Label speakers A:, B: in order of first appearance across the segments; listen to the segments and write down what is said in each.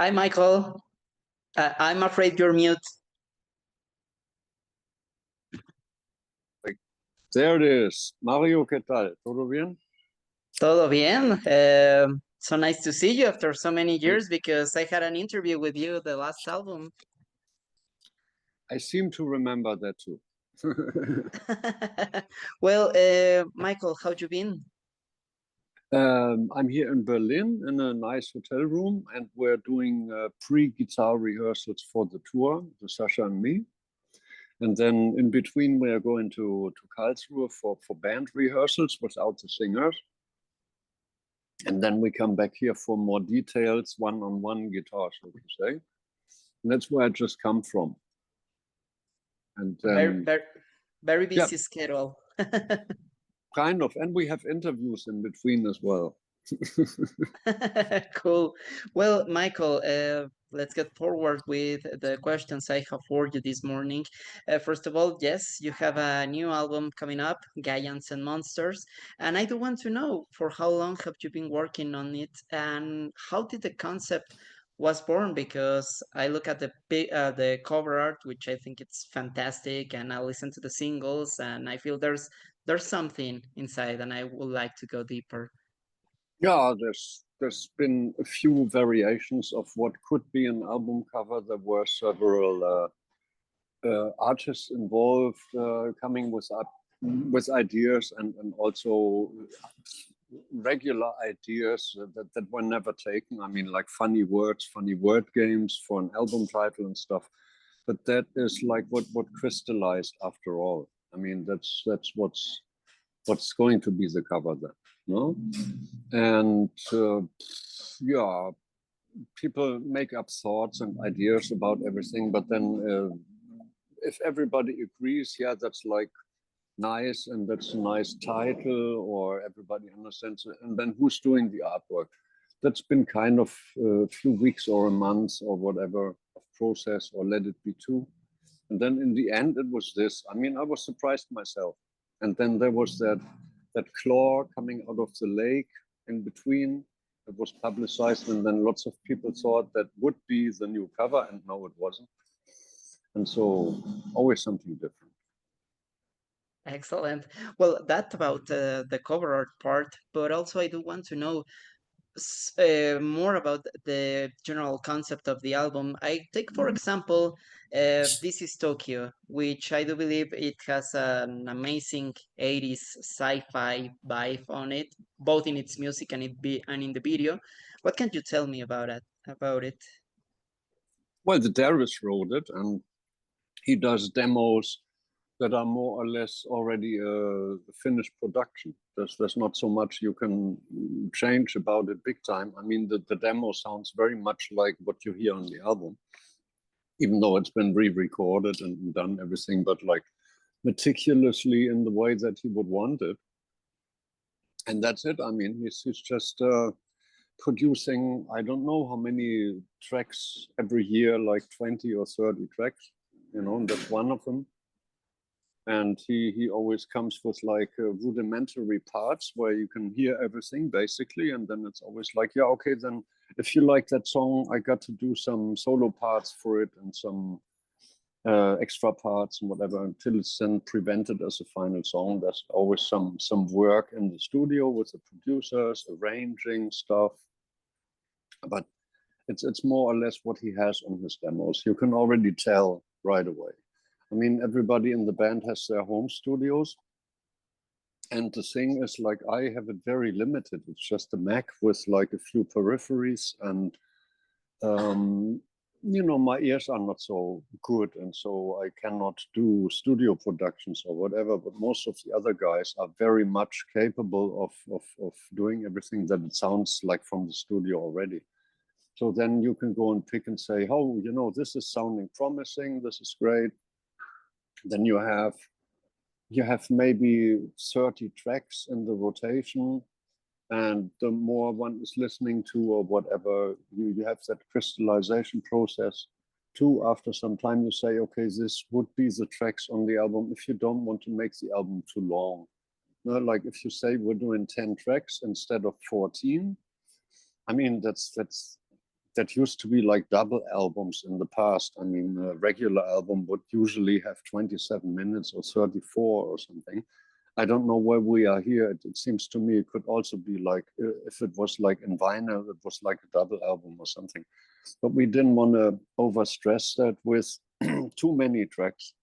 A: Hi, Michael. I'm afraid you're mute.
B: There it is. Mario, ¿qué tal? ¿Todo bien?
A: Todo bien. So nice to see you after so many years because I had an interview with you the last album.
B: I seem to remember that too.
A: Well, Michael, how you been?
B: I'm here in Berlin in a nice hotel room, and we're doing pre-guitar rehearsals for the tour, the Sasha and me. And then in between, we are going to Karlsruhe for band rehearsals without the singers. And then we come back here for more details, one-on-one guitar, so to say. And that's where I just come from. And
A: very busy schedule.
B: Kind of, and we have interviews in between as well.
A: Cool. Well, Michael, let's get forward with the questions I have for you this morning. First of all, yes, you have a new album coming up, Giants and Monsters, and I do want to know for how long have you been working on it, and how did the concept was born? Because I look at the cover art, which I think it's fantastic, and I listen to the singles, and I feel there's something inside, and I would like to go deeper.
B: Yeah, there's been a few variations of what could be an album cover. There were several artists involved coming with ideas and also regular ideas that were never taken. I mean, like funny words, funny word games for an album title and stuff. But that is like what crystallized after all. I mean, that's what's going to be the cover then, no? And yeah, people make up thoughts and ideas about everything, but then if everybody agrees, yeah, that's like nice and that's a nice title, or everybody understands it, and then who's doing the artwork? That's been kind of a few weeks or a month or whatever of process, or let it be two. And then in the end, it was this. I mean, I was surprised myself. And then there was that claw coming out of the lake in between. It was publicized, and then lots of people thought that would be the new cover, and no, it wasn't. And so always something different.
A: Excellent. Well, that about the cover art part, but also I do want to know more about the general concept of the album. I take, for example, This is Tokyo, which I do believe it has an amazing 80s sci-fi vibe on it, both in its music and and in the video. What can you tell me about it?
B: Well, the Darius wrote it, and he does demos that are more or less already a finished production. There's not so much you can change about it big time. I mean, the demo sounds very much like what you hear on the album, even though it's been re-recorded and done everything, but like meticulously in the way that he would want it. And that's it. I mean, he's just producing, I don't know how many tracks every year, like 20 or 30 tracks, you know, and that's one of them. And he always comes with like rudimentary parts where you can hear everything basically, and then it's always like, yeah, okay, then if you like that song, I got to do some solo parts for it and some extra parts and whatever, until it's then presented as a final song. There's always some work in the studio with the producers arranging stuff, but it's more or less what he has on his demos. You can already tell right away. I mean, everybody in the band has their home studios. And the thing is, like, I have it very limited. It's just a Mac with like a few peripheries, and you know, my ears are not so good, and so I cannot do studio productions or whatever. But most of the other guys are very much capable of doing everything that it sounds like from the studio already. So then you can go and pick and say, oh, you know, this is sounding promising. This is great. Then you have maybe 30 tracks in the rotation, and the more one is listening to or whatever, you have that crystallization process too. After some time you say, okay, this would be the tracks on the album, if you don't want to make the album too long. No, like if you say we're doing 10 tracks instead of 14, I mean, that's that used to be like double albums in the past. I mean, a regular album would usually have 27 minutes or 34 or something. I don't know where we are here. It seems to me it could also be like, if it was like in vinyl, it was like a double album or something. But we didn't want to overstress that with too many tracks.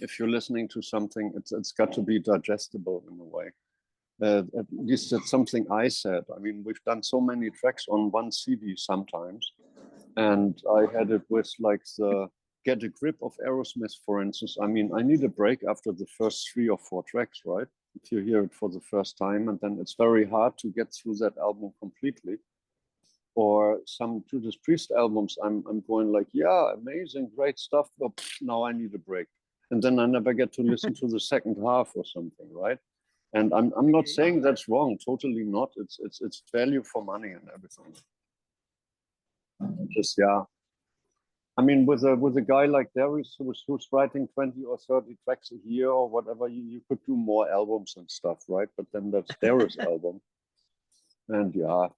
B: If you're listening to something, it's got to be digestible in a way. At least that's something I said. I mean, we've done so many tracks on one CD sometimes. And I had it with like the Get a Grip of Aerosmith, for instance. I mean, I need a break after the first 3 or 4 tracks, right? If you hear it for the first time, and then it's very hard to get through that album completely. Or some Judas Priest albums, I'm going like, yeah, amazing, great stuff, but now I need a break. And then I never get to listen to the second half or something, right? And I'm not saying that's wrong, totally not. It's value for money and everything. Just, yeah. I mean, with a guy like Darius who's writing 20 or 30 tracks a year or whatever, you could do more albums and stuff, right? But then that's Darius' album. And yeah,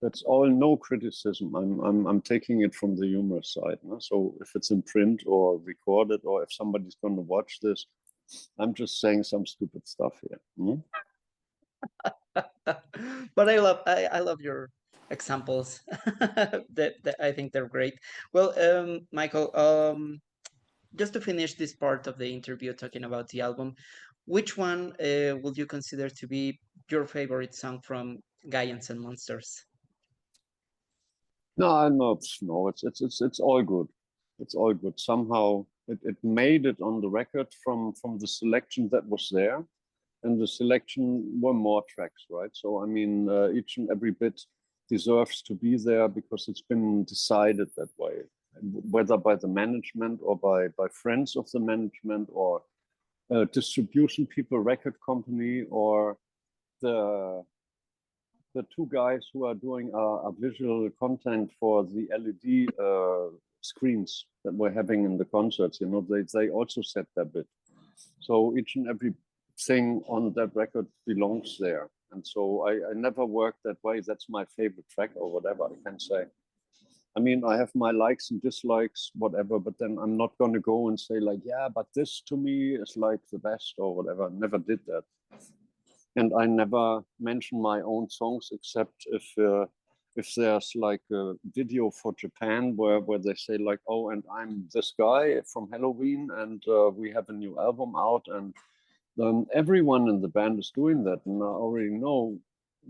B: that's all no criticism. I'm taking it from the humorous side. No? So if it's in print or recorded, or if somebody's going to watch this, I'm just saying some stupid stuff here. Hmm?
A: But I love your examples. that I think they're great. Well, Michael, just to finish this part of the interview talking about the album, which one would you consider to be your favorite song from Giants and Monsters?
B: No, I'm not. No, it's all good. It's all good. Somehow it made it on the record from the selection that was there, and the selection were more tracks, right? So I mean, each and every bit deserves to be there because it's been decided that way, whether by the management or by friends of the management or distribution people, record company, or the 2 guys who are doing a visual content for the LED screens that we're having in the concerts. You know, they also set their bit. So each and every thing on that record belongs there. And so I never worked that way. That's my favorite track or whatever I can say. I mean, I have my likes and dislikes, whatever, but then I'm not going to go and say like, yeah, but this to me is like the best or whatever. I never did that. And I never mention my own songs except if there's like a video for Japan where they say like, oh, and I'm this guy from Helloween and we have a new album out, and everyone in the band is doing that, and I already know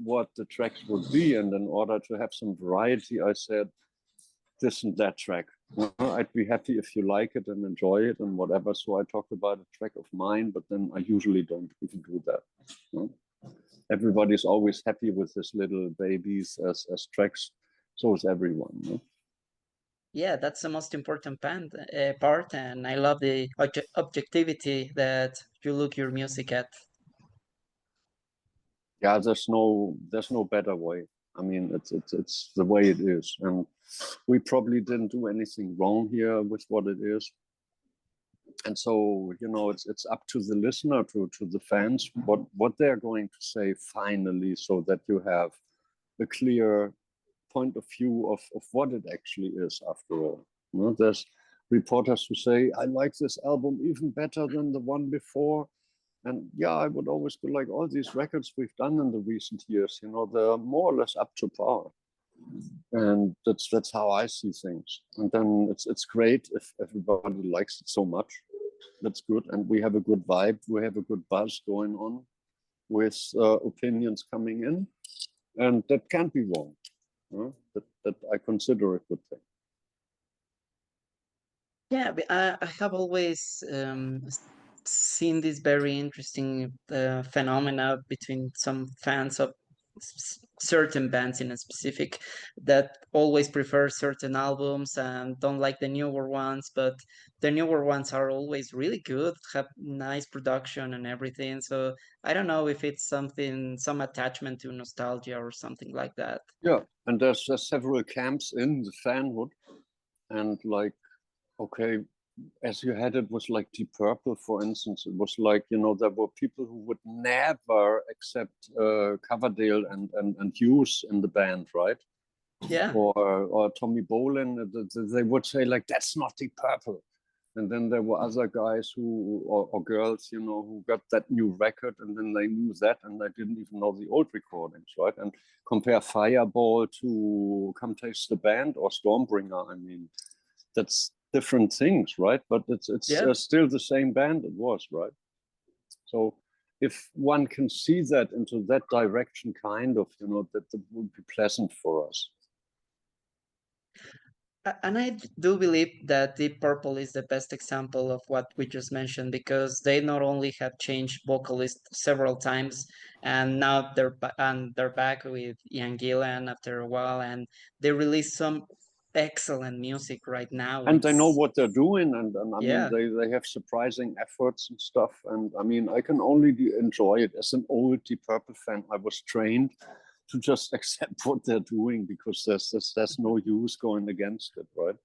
B: what the tracks would be. And in order to have some variety, I said this and that track. I'd be happy if you like it and enjoy it and whatever. So I talked about a track of mine, but then I usually don't even do that. Everybody's always happy with his little babies as tracks. So is everyone. No?
A: Yeah, that's the most important part, and I love the objectivity that you look your music at.
B: Yeah, there's no better way. I mean, it's the way it is, and we probably didn't do anything wrong here with what it is. And so, you know, it's up to the listener, to the fans, what they're going to say finally, so that you have a clear point of view of what it actually is after all. You know, there's reporters who say, I like this album even better than the one before. And yeah, I would always be like, all these records we've done in the recent years, you know, they're more or less up to par. And that's how I see things. And then it's great if everybody likes it so much. That's good. And we have a good vibe. We have a good buzz going on with opinions coming in. And that can't be wrong. That I consider a good thing.
A: Yeah, I have always seen this very interesting phenomena between some fans of certain bands in a specific that always prefer certain albums and don't like the newer ones, but the newer ones are always really good, have nice production and everything. So I don't know if it's some attachment to nostalgia or something like that.
B: Yeah, and there's several camps in the fanhood, and like, okay, as you had it was like Deep Purple, for instance. It was like, you know, there were people who would never accept Coverdale and Hughes in the band, right?
A: Yeah.
B: or Tommy Bolin, they would say like, that's not Deep Purple. And then there were other guys who, or girls, you know, who got that new record, and then they knew that, and they didn't even know the old recordings, right? And compare Fireball to Come Taste the Band or Stormbringer. I mean, that's different things, right? But it's still the same band it was, right? So if one can see that into that direction, kind of, you know, that would be pleasant for us.
A: And I do believe that Deep Purple is the best example of what we just mentioned, because they not only have changed vocalists several times, and now they're back with Ian Gillan after a while, and they release some excellent music right now.
B: And they know what they're doing, and I
A: yeah.
B: mean, they have surprising efforts and stuff. And I mean, I can only enjoy it. As an old Deep Purple fan, I was trained to just accept what they're doing, because there's no use going against it, right?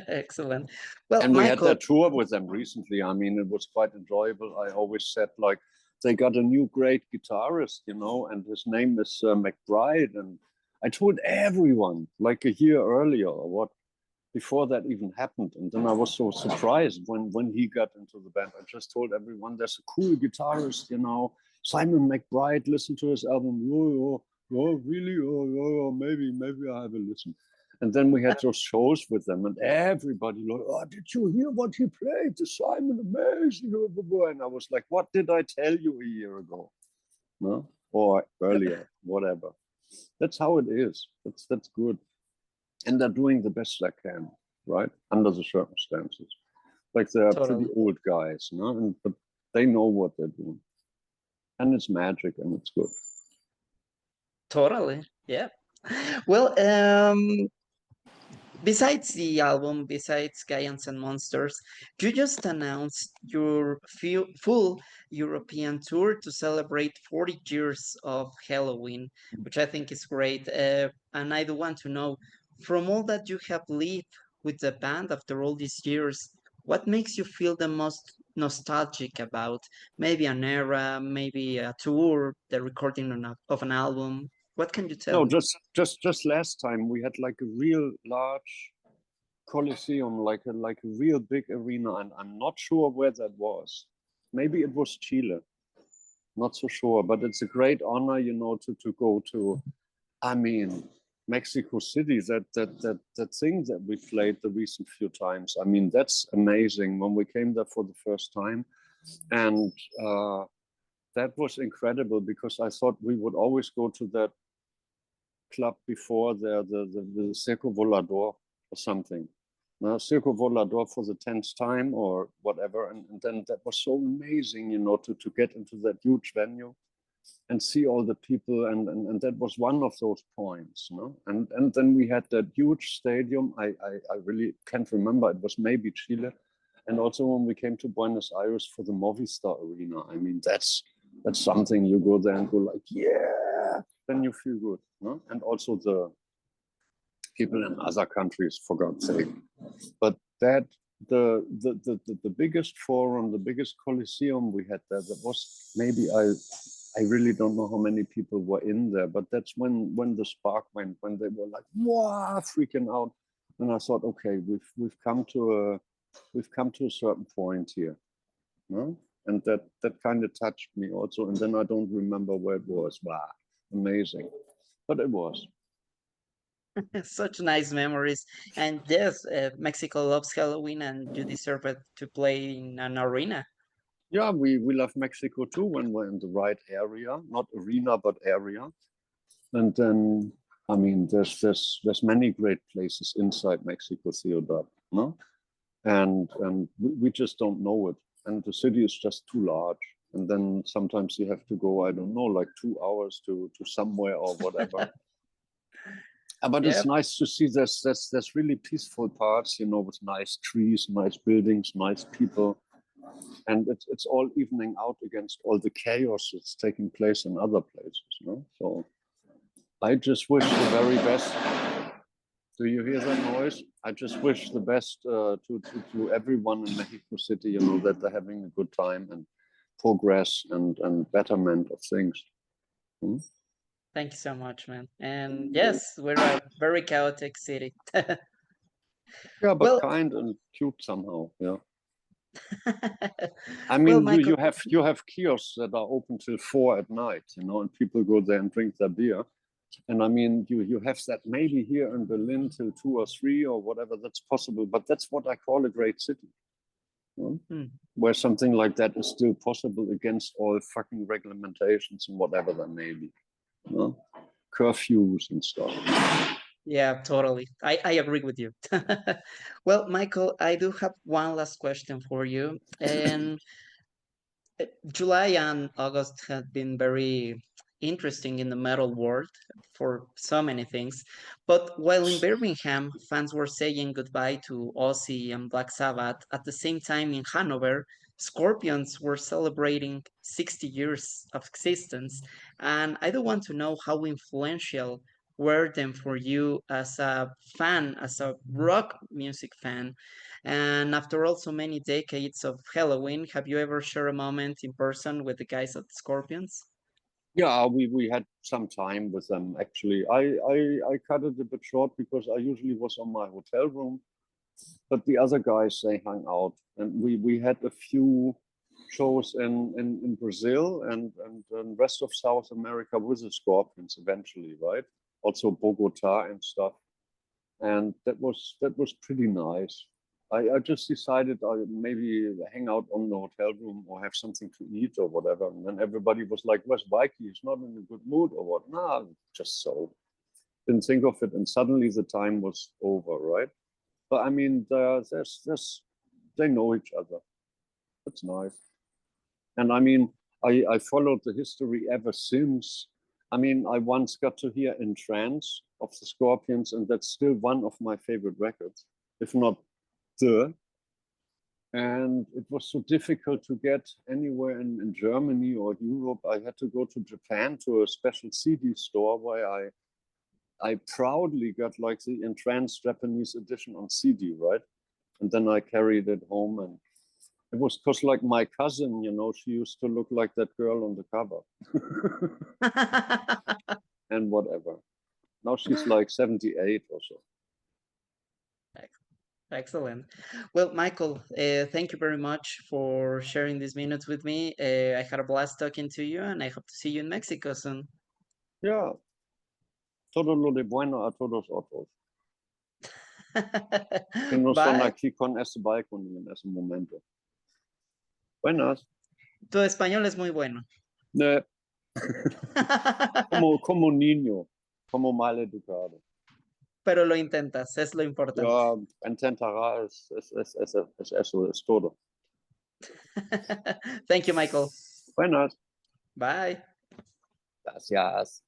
A: Excellent. Well,
B: and we
A: Michael,
B: had that tour with them recently. I mean, it was quite enjoyable. I always said, like, they got a new great guitarist, you know, and his name is McBride. And I told everyone like a year earlier or what, before that even happened. And then I was so surprised when he got into the band. I just told everyone, there's a cool guitarist, you know, Simon McBride, listen to his album. Oh, really? Oh, maybe I have a listen. And then we had those shows with them, and everybody like, oh, did you hear what he played? The Simon, amazing. And I was like, what did I tell you a year ago? No? Or earlier, whatever. That's how it is. That's good. And they're doing the best they can, right? Under the circumstances. Like they're pretty old guys, no? But they know what they're doing. And it's magic, and it's good.
A: Totally, yeah. Well, besides the album, besides Giants and Monsters, you just announced your full European tour to celebrate 40 years of Helloween, which I think is great. And I do want to know, from all that you have lived with the band after all these years, what makes you feel the most nostalgic about maybe an era, maybe a tour, the recording of an album? What can you tell
B: No,
A: me?
B: just last time we had like a real large Coliseum, like a real big arena, and I'm not sure where that was. Maybe it was Chile. Not so sure, but it's a great honor, you know, to go to. I mean, Mexico City. That thing that we played the recent few times. I mean, that's amazing. When we came there for the first time, and that was incredible, because I thought we would always go to that club before the Circo Volador or something. Now, Circo Volador for the 10th time or whatever. And then that was so amazing, you know, to get into that huge venue and see all the people. And that was one of those points, no? And then we had that huge stadium. I really can't remember. It was maybe Chile. And also when we came to Buenos Aires for the Movistar Arena, I mean, that's something. You go there and go like, yeah, then you feel good, no? And also the people in other countries, for God's sake. But that the biggest forum, the biggest Coliseum we had there, that was maybe I really don't know how many people were in there, but that's when the spark went, when they were like, wow, freaking out. And I thought, okay, we've come to a certain point here. No? And that kind of touched me also. And then I don't remember where it was. Wow, amazing. But it was.
A: Such nice memories. And yes, Mexico loves Halloween, and you deserve it to play in an arena.
B: Yeah, we love Mexico too when we're in the right area, not arena, but area. And then, I mean, there's many great places inside Mexico, Ciudad, no? And we just don't know it. And the city is just too large. And then sometimes you have to go, I don't know, like 2 hours to somewhere or whatever. But it's nice to see there's really peaceful parts, you know, with nice trees, nice buildings, nice people. And it's all evening out against all the chaos that's taking place in other places, no? So I just wish the very best. Do you hear that noise? I just wish the best to everyone in Mexico City, you know, that they're having a good time and progress and betterment of things. Hmm?
A: Thank you so much, man. And yes, we're a very chaotic city.
B: Yeah, but
A: Well,
B: kind and cute somehow. Yeah. I
A: well,
B: mean,
A: Michael,
B: you have kiosks that are open till 4 at night, you know, and people go there and drink their beer. And I mean, you have that maybe here in Berlin till 2 or 3 or whatever. That's possible, but that's what I call a great city, you know?
A: hmm,
B: Where something like that is still possible against all fucking regulations and whatever there may be, you know? Curfews and stuff.
A: yeah, totally. I agree with you. Well, Michael, I do have one last question for you. And July and August have been very interesting in the metal world for so many things. But while in Birmingham, fans were saying goodbye to Ozzy and Black Sabbath, at the same time in Hanover, Scorpions were celebrating 60 years of existence. And I do want to know how influential were them for you as a fan, as a rock music fan, and after also many decades of Helloween, have you ever shared a moment in person with the guys at Scorpions?
B: Yeah, we had some time with them actually. I cut it a bit short because I usually was on my hotel room, but the other guys they hung out, and we had a few shows in Brazil and rest of South America with the Scorpions eventually, right? Also Bogota and stuff, and that was pretty nice. I just decided I maybe hang out on the hotel room or have something to eat or whatever. And then everybody was like, "Where's Mikey? He's not in a good mood or what?" Nah, just so. Didn't think of it, and suddenly the time was over, right? But I mean, they know each other. That's nice. And I mean, I followed the history ever since. I mean, I once got to hear In Trance of the Scorpions, and that's still one of my favorite records, if not the. And it was so difficult to get anywhere in Germany or Europe. I had to go to Japan to a special CD store where I proudly got like the entranced Japanese edition on CD, right? And then I carried it home, and it was because like my cousin, you know, she used to look like that girl on the cover and whatever. Now she's like 78 or so.
A: Excellent. Well, Michael, thank you very much for sharing these minutes with me. I had a blast talking to you, and I hope to see you in Mexico soon.
B: Yeah, todo lo de bueno a todos otros. Que no son
A: Bye.
B: aquí con ese balcón en ese momento. Buenas.
A: Tu español es muy bueno.
B: Ne, como niño, como mal educado.
A: Pero lo intentas, es lo importante.
B: Ja, intentará es eso, es todo.
A: Thank you, Michael.
B: Buenas.
A: Bye.
B: Gracias.